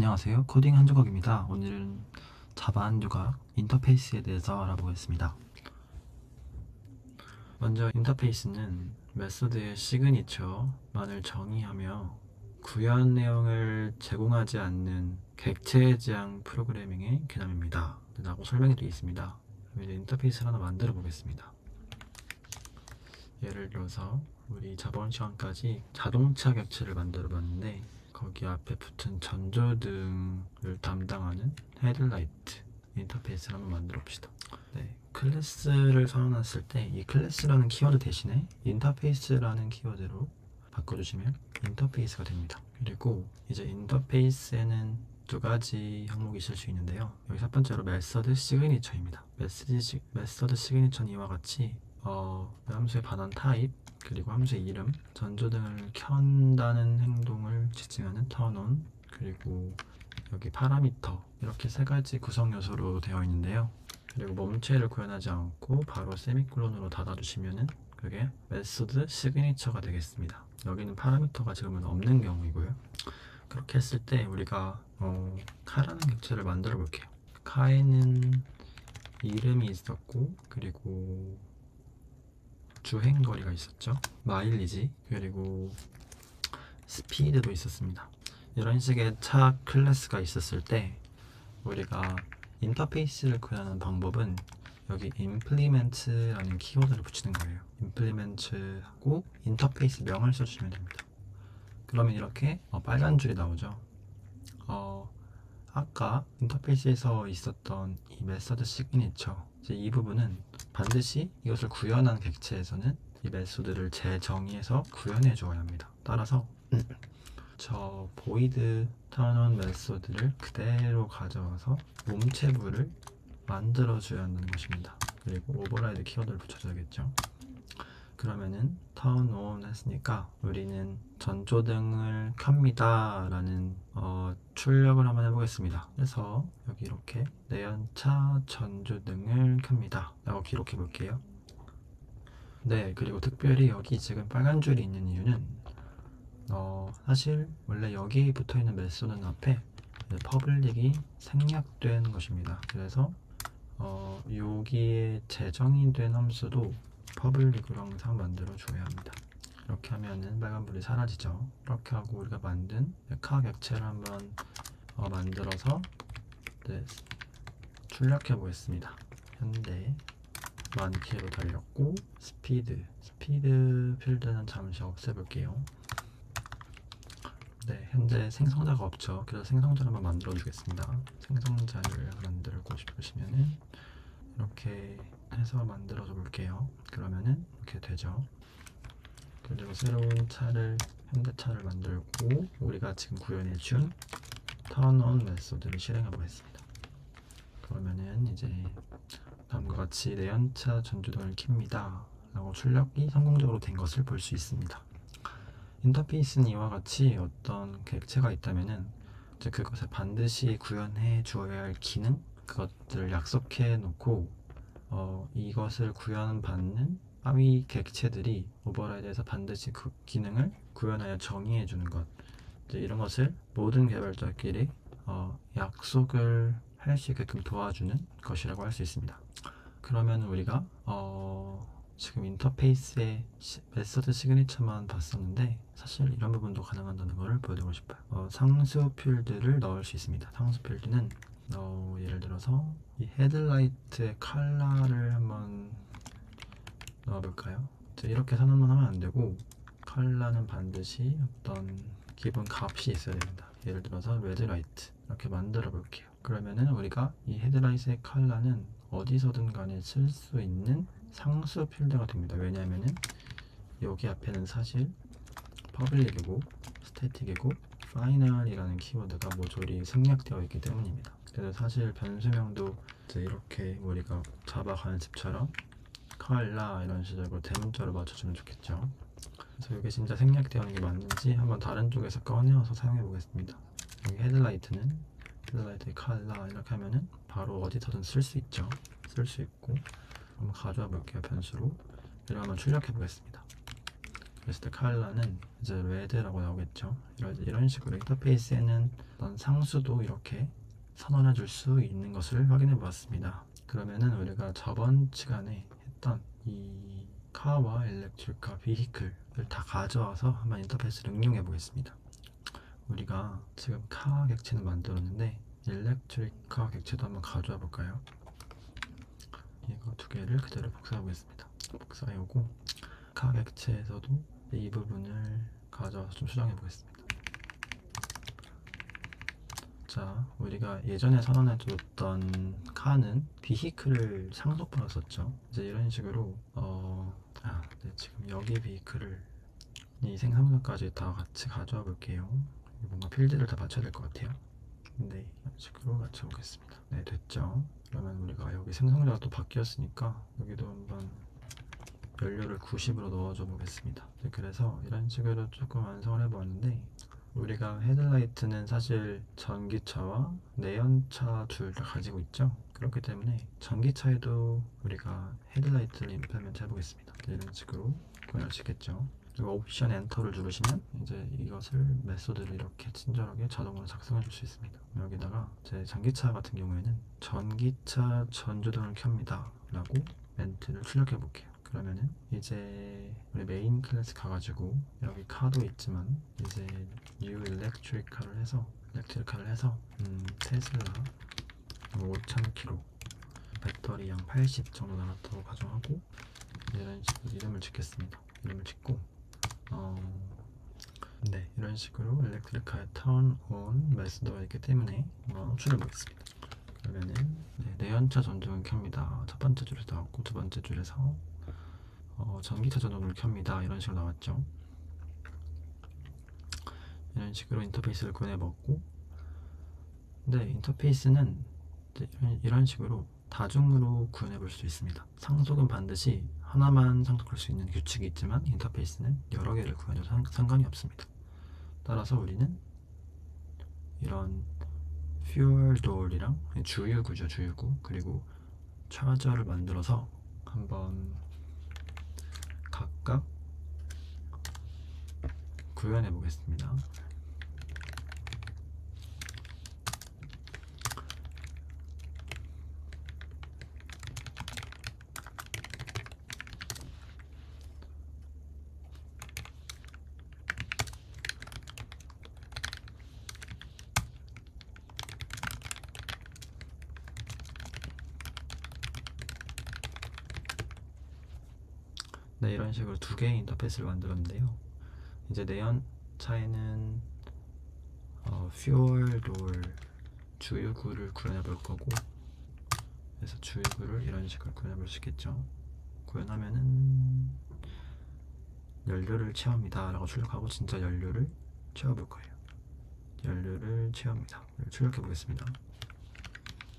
안녕하세요. 코딩 한조각입니다. 오늘은 자바 한조각 인터페이스에 대해서 알아보겠습니다. 먼저 인터페이스는 메소드의 시그니처만을 정의하며 구현 내용을 제공하지 않는 객체 지향 프로그래밍의 개념입니다. 라고 설명해 드리겠습니다. 이제 인터페이스를 하나 만들어 보겠습니다. 예를 들어서 우리 저번 시간까지 자동차 객체를 만들어 봤는데 거기 앞에 붙은 전조등을 담당하는 헤드라이트 인터페이스를 한번 만들어 봅시다. 네, 클래스를 선언했을 때 이 클래스라는 키워드 대신에 인터페이스라는 키워드로 바꿔주시면 인터페이스가 됩니다. 그리고 이제 인터페이스에는 두 가지 항목이 있을 수 있는데요. 여기 첫 번째로 메서드 시그니처입니다. 메서드 시그니처는 이와 같이 함수의 반환 타입, 그리고 함수의 이름, 전조등을 켠다는 행동을 지칭하는 turn-on, 그리고 여기 파라미터, 이렇게 세 가지 구성 요소로 되어 있는데요. 그리고 멈체를 구현하지 않고 바로 세미콜론으로 닫아주시면은 그게 메소드 시그니처가 되겠습니다. 여기는 파라미터가 지금은 없는 경우이고요. 그렇게 했을 때 우리가 카라는 객체를 만들어 볼게요. 카에는 이름이 있었고, 그리고 주행거리가 있었죠. 마일리지, 그리고 스피드도 있었습니다. 이런 식의 차 클래스가 있었을 때 우리가 인터페이스를 구현하는 방법은 여기 implement라는 키워드를 붙이는 거예요. implement하고 인터페이스 명을 써주시면 됩니다. 그러면 이렇게 빨간 줄이 나오죠. 아까 인터페이스에서 있었던 이 메서드 시그니처, 이제 이 부분은 반드시 이것을 구현한 객체에서는 이 메소드를 재정의해서 구현해 주어야 합니다. 따라서 저 void turn-on 메소드를 그대로 가져와서 몸체부를 만들어 줘야 한다는 것입니다. 그리고 오버라이드 키워드를 붙여줘야겠죠. 그러면은 turn on 했으니까 우리는 전조등을 켭니다 라는 출력을 한번 해보겠습니다. 그래서 여기 이렇게 내연차 전조등을 켭니다 라고 기록해 볼게요. 네, 그리고 특별히 여기 지금 빨간 줄이 있는 이유는 사실 원래 여기 붙어있는 메소드는 앞에 퍼블릭이 생략된 것입니다. 그래서 여기에 재정의된 함수도 퍼블릭으로 항상 만들어 줘야 합니다. 이렇게 하면은 빨간불이 사라지죠. 이렇게 하고 우리가 만든 카 객체를 한번 만들어서 출력해 보겠습니다. 현대 만키로 달렸고 스피드 필드는 잠시 없애볼게요. 네, 현재 생성자가 없죠. 그래서 생성자를 한번 만들어 주겠습니다. 생성자를 만들고 싶으시면은 이렇게 해서 만들어 줘 볼게요. 그러면은 이렇게 되죠. 그리고 새로운 차를, 현대차를 만들고 우리가 지금 구현해 준 turn-on 메소드를 실행해 보겠습니다. 그러면은 이제 다음과 같이 내연차 전조등을 켭니다 라고 출력이 성공적으로 된 것을 볼 수 있습니다. 인터페이스는 이와 같이 어떤 객체가 있다면은 이제 그것을 반드시 구현해 주어야 할 기능, 그것들을 약속해 놓고 이것을 구현받는 하위 객체들이 오버라이드에서 반드시 그 기능을 구현하여 정의해 주는 것, 이제 이런 것을 모든 개발자끼리 약속을 할 수 있게끔 도와주는 것이라고 할 수 있습니다. 그러면 우리가 지금 인터페이스의 메서드 시그니처만 봤었는데 사실 이런 부분도 가능하다는 것을 보여드리고 싶어요. 상수 필드를 넣을 수 있습니다. 상수 필드는 예를 들어서 이 헤드라이트의 컬러를 한번 넣어볼까요? 이렇게 선언만 하면 안 되고 컬러는 반드시 어떤 기본 값이 있어야 됩니다. 예를 들어서 레드라이트 이렇게 만들어 볼게요. 그러면은 우리가 이 헤드라이트의 컬러는 어디서든 간에 쓸 수 있는 상수 필드가 됩니다. 왜냐하면은 여기 앞에는 사실 퍼블릭이고 스태틱이고 파이널이라는 키워드가 모조리 생략되어 있기 때문입니다. 그래서 사실 변수명도 이제 이렇게 우리가 자바 관습처럼 컬러 이런 식으로 대문자로 맞춰주면 좋겠죠. 그래서 이게 진짜 생략되어 있는 게 맞는지 한번 다른 쪽에서 꺼내어서 사용해 보겠습니다. 여기 헤드라이트는 헤드라이트의 컬러 이렇게 하면은 바로 어디서든 쓸 수 있죠. 쓸 수 있고 한번 가져와 볼게요. 변수로 이를 한번 출력해 보겠습니다. 그랬을 때 컬러는 이제 레드라고 나오겠죠. 이런 식으로 인터페이스에는 어떤 상수도 이렇게 선언해 줄 수 있는 것을 확인해 보았습니다. 그러면은 우리가 저번 시간에 했던 이 카와 일렉트릭카 비히클을 다 가져와서 한번 인터페이스를 응용해 보겠습니다. 우리가 지금 카 객체는 만들었는데 일렉트릭카 객체도 한번 가져와 볼까요? 이거 두 개를 그대로 복사해 보겠습니다. 복사해 오고 카 객체에서도 이 부분을 가져와서 좀 수정해 보겠습니다. 자, 우리가 예전에 선언해 줬던 카는 비히클을 상속번호 썼죠. 이제 이런 식으로 네, 지금 여기 비히클을 이 생성자까지 다 같이 가져와 볼게요. 뭔가 필드를 다 맞춰야 될 것 같아요. 네, 이런 식으로 맞춰 보겠습니다. 네, 됐죠. 그러면 우리가 여기 생성자가 또 바뀌었으니까 여기도 한번 연료를 90으로 넣어줘 보겠습니다. 네, 그래서 이런 식으로 조금 완성을 해보았는데 우리가 헤드라이트는 사실 전기차와 내연차 둘 다 가지고 있죠. 그렇기 때문에 전기차에도 우리가 헤드라이트를 임플리먼트 해보겠습니다. 이런 식으로 구현할 수 있겠죠. 그리고 옵션 엔터를 누르시면 이제 이것을 메소드를 이렇게 친절하게 자동으로 작성해 줄 수 있습니다. 여기다가 제 전기차 같은 경우에는 전기차 전조등을 켭니다 라고 멘트를 출력해 볼게요. 그러면은 이제 우리 메인 클래스 가가지고 여기 카도 있지만 이제 new electrical을 해서 테슬라 5000km 배터리 양 80 정도 나왔다고 가정하고 이런 식으로 이름을 짓겠습니다. 이름을 짓고 네, 이런 식으로 일렉트리카의 turn on 메소드가 있기 때문에 출력 보겠습니다. 그러면은 네, 내연차 전등을 켭니다. 첫 번째 줄에서 나왔고 두 번째 줄에서 전기차 전원을 켭니다. 이런 식으로 나왔죠. 이런 식으로 인터페이스를 구현해봤고, 근데 인터페이스는 이런 식으로 다중으로 구현해볼 수 있습니다. 상속은 반드시 하나만 상속할 수 있는 규칙이 있지만 인터페이스는 여러 개를 구현해도 상관이 없습니다. 따라서 우리는 이런 fuel door이랑 주유구죠, 주유구, 그리고 차저를 만들어서 한번 각각 구현해 보겠습니다. 네, 이런 식으로 두 개의 인터페이스를 만들었는데요. 이제 내연차에는 fuel door 주유구를 구현해 볼 거고, 그래서 주유구를 이런 식으로 구현해 볼 수 있겠죠. 구현하면은 연료를 채웁니다 라고 출력하고 진짜 연료를 채워 볼 거예요. 연료를 채웁니다. 출력해 보겠습니다.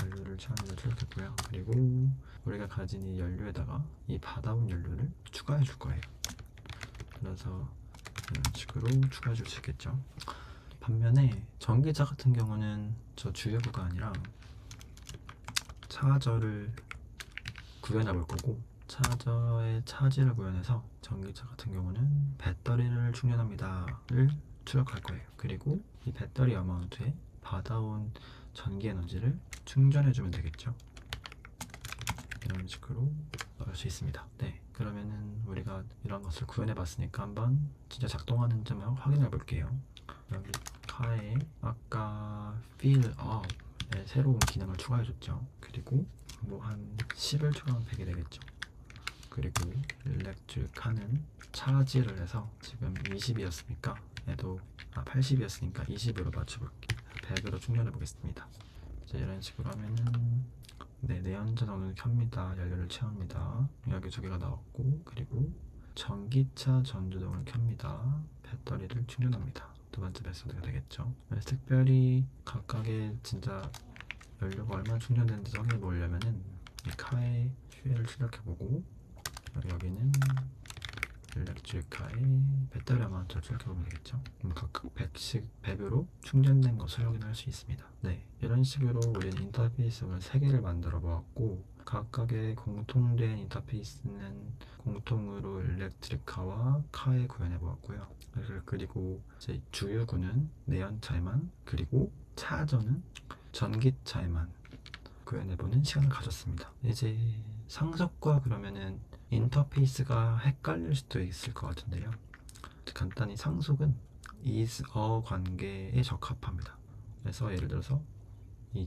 연료를 채웁니다. 출력했고요. 그리고 우리가 가진 이 연료에다가 이 받아온 연료를 추가해 줄 거예요. 그래서 이런 식으로 추가해 줄 수 있겠죠. 반면에 전기차 같은 경우는 저 주유구가 아니라 차저를 구현해 볼 거고, 차저의 차지를 구현해서 전기차 같은 경우는 배터리를 충전합니다를 출력할 거예요. 그리고 이 배터리 어마운트에 받아온 전기 에너지를 충전해 주면 되겠죠. 이런 식으로 넣을 수 있습니다. 네, 그러면은 우리가 이런 것을 구현해 봤으니까 한번 진짜 작동하는지 한번 확인해 볼게요. 여기 카에 아까 fill up에 새로운 기능을 추가해 줬죠. 그리고 뭐 한 10을 추가하면 100이 되겠죠. 그리고 일렉트릭 카는 차지를 해서 지금 20이었으니까 얘도 80이었으니까 20으로 맞춰볼게요. 100으로 충전해 보겠습니다. 이제 이런 식으로 하면은 네, 내연차 전원을 켭니다. 연료를 채웁니다. 여기 두 개가 나왔고, 그리고 전기차 전조등을 켭니다. 배터리를 충전합니다. 두 번째 메소드가 되겠죠. 특별히 각각의 진짜 연료가 얼마나 충전되는지 확인해 보려면은 이 카의 퓨엘을 출력해보고, 여기는 일렉트리카의 배터리 아마운트를 출력해보면 되겠죠. 각각 100씩 100으로 충전된 것을 확인할 수 있습니다. 네, 이런 식으로 우리는 인터페이스를 3개를 만들어 보았고, 각각의 공통된 인터페이스는 공통으로 일렉트리카와 카에 구현해 보았고요. 그리고 이제 주유구는 내연차에만, 그리고 차저는 전기차에만 구현해보는 시간을 가졌습니다. 이제 상속과 그러면은 인터페이스가 헷갈릴 수도 있을 것 같은데요. 간단히 상속은 is a 관계에 적합합니다. 그래서 예를 들어서 이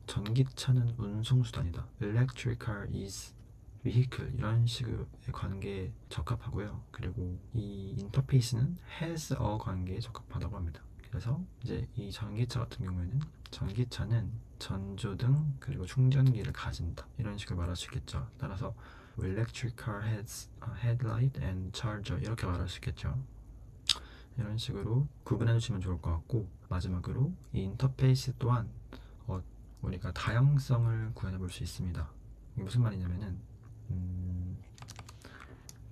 전기차는 운송수단이다. Electric car is vehicle, 이런 식의 관계에 적합하고요. 그리고 이 인터페이스는 has a 관계에 적합하다고 합니다. 그래서 이제 이 전기차 같은 경우에는 전기차는 전조등 그리고 충전기를 가진다, 이런 식으로 말할 수 있겠죠. 따라서 electric car has a headlight and charger, 이렇게 말할 수 있겠죠. 이런 식으로 구분해 주시면 좋을 것 같고, 마지막으로 이 인터페이스 또한 우리가 다양성을 구현해 볼 수 있습니다. 이게 무슨 말이냐면은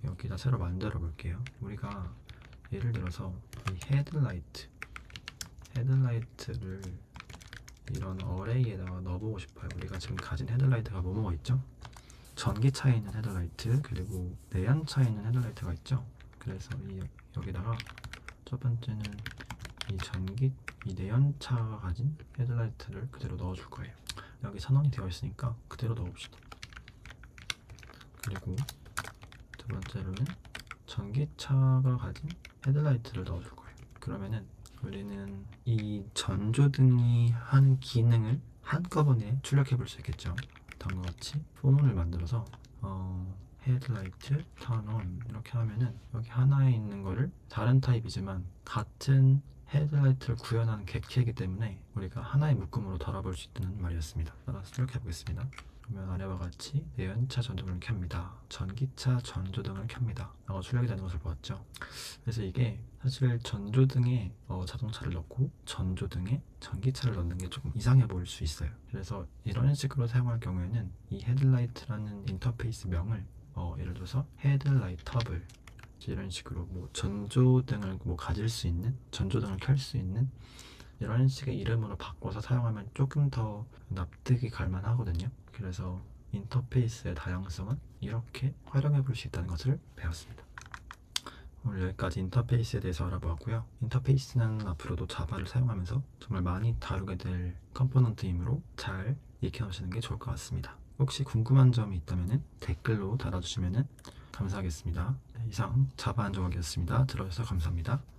여기다 새로 만들어 볼게요. 우리가 예를 들어서 이 헤드라이트를 이런 어레이에다가 넣어보고 싶어요. 우리가 지금 가진 헤드라이트가 뭐뭐가 있죠? 전기차에 있는 헤드라이트, 그리고 내연차에 있는 헤드라이트가 있죠. 그래서 여기다가 첫 번째는 이 내연차가 가진 헤드라이트를 그대로 넣어줄 거예요. 여기 선언이 되어 있으니까 그대로 넣어봅시다. 그리고 두 번째로는 전기차가 가진 헤드라이트를 넣어줄 거예요. 그러면은 우리는 이 전조등이 하는 기능을 한꺼번에 출력해 볼 수 있겠죠. 다음과 같이 포문을 만들어서 헤드라이트 turn on 이렇게 하면은 여기 하나에 있는 거를 다른 타입이지만 같은 헤드라이트를 구현하는 객체이기 때문에 우리가 하나의 묶음으로 다뤄볼 수 있다는 말이었습니다. 따라서 출력해 보겠습니다. 그러면 아래와 같이 내연차 전조등을 켭니다. 전기차 전조등을 켭니다. 라고 출력이 되는 것을 보았죠. 그래서 이게 사실 전조등에 자동차를 넣고 전조등에 전기차를 넣는 게 조금 이상해 보일 수 있어요. 그래서 이런 식으로 사용할 경우에는 이 헤드라이트라는 인터페이스 명을 예를 들어서 헤드라이터블, 이런 식으로 전조등을 가질 수 있는, 전조등을 켤 수 있는 이런 식의 이름으로 바꿔서 사용하면 조금 더 납득이 갈만 하거든요. 그래서 인터페이스의 다양성은 이렇게 활용해 볼 수 있다는 것을 배웠습니다. 오늘 여기까지 인터페이스에 대해서 알아보았고요. 인터페이스는 앞으로도 자바를 사용하면서 정말 많이 다루게 될 컴포넌트이므로 잘 익혀 놓으시는 게 좋을 것 같습니다. 혹시 궁금한 점이 있다면 댓글로 달아주시면 감사하겠습니다. 이상 자바 한정학이었습니다. 들어주셔서 감사합니다.